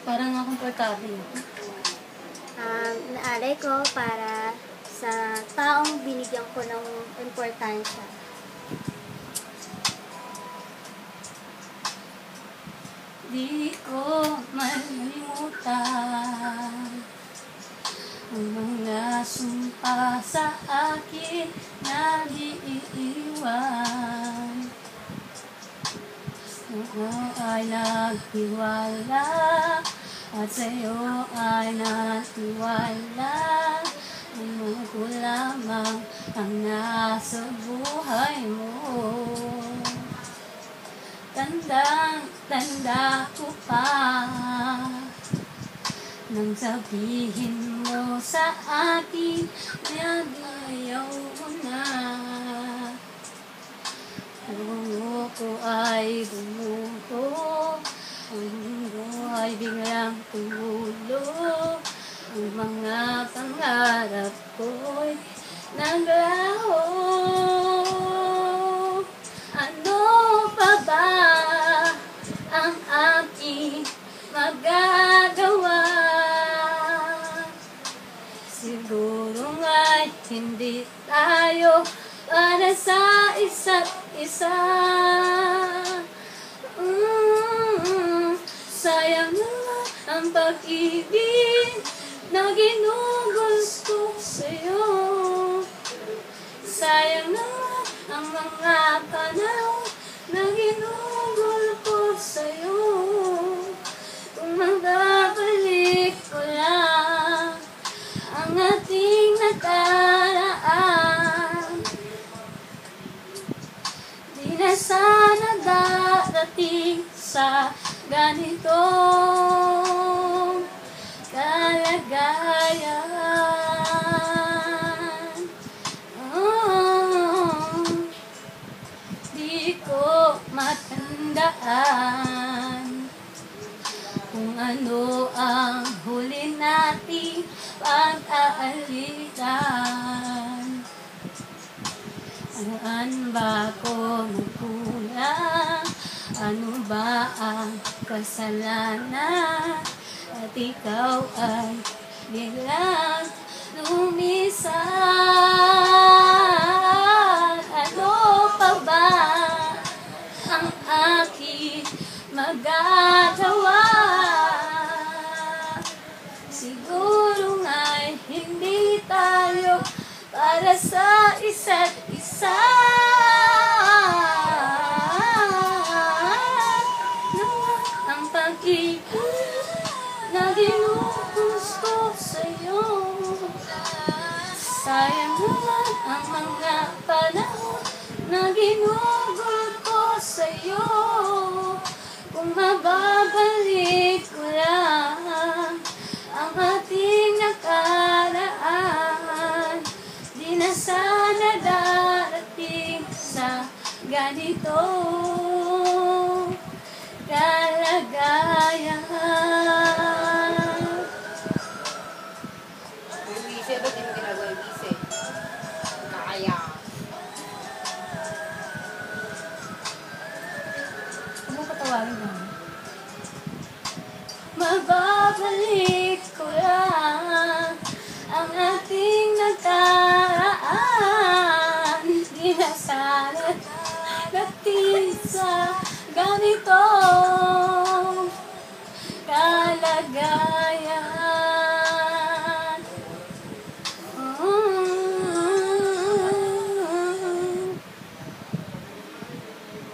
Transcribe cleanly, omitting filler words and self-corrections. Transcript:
Parang komportable. Naalay ko para sa taong binigyan ko ng importansya. Di ko malimutan ang mga sumpa sa akin na di iiwan. Sa'yo ay nagtiwala at sa'yo ay natiwala. Ano ko lamang ang nasa buhay mo. Tandang-tanda ko pa nang sabihin mo sa akin na ayaw mo na. Puno ko ay bumuho, ang mundo ay biglang tumulo. Ang mga pangarap ko'y naglaho. Ano pa ba ang aking magagawa? Siguro nga'y hindi tayo para sa isa't isa. Sayang naman ang pag-ibig na ginugusto sa'yo. Sayang naman ang mga panahon na ginugol ko sa'yo. Kung magbabalik ko lang ang ating nakaraan, di na sana darating sa ganitong kalagayan. Di ko matandaan kung ano ang huli nating pag-aalitan. Saan ba ko nagkulang? Ano ba ang kasalanan? At ikaw ay biglang lumisan. Ano pa ba ang aking magagawa? Siguro nga'y hindi tayo para sa isa't isa. Ang pag-ibig na ginugusto sa'yo. Sayang naman ang mga panahon na ginugol ko sa'yo. Kung mababalik ko lang ang ating nakaraan, di na sana darating sa ganito kalagayan. Yung wise, ba't hindi mo ginagawa yung wise? Kaya. Huwag mong patawagin naman. Mababalik ko lang ang ating nakaraan, di na sana darating sa ganito kalagayan.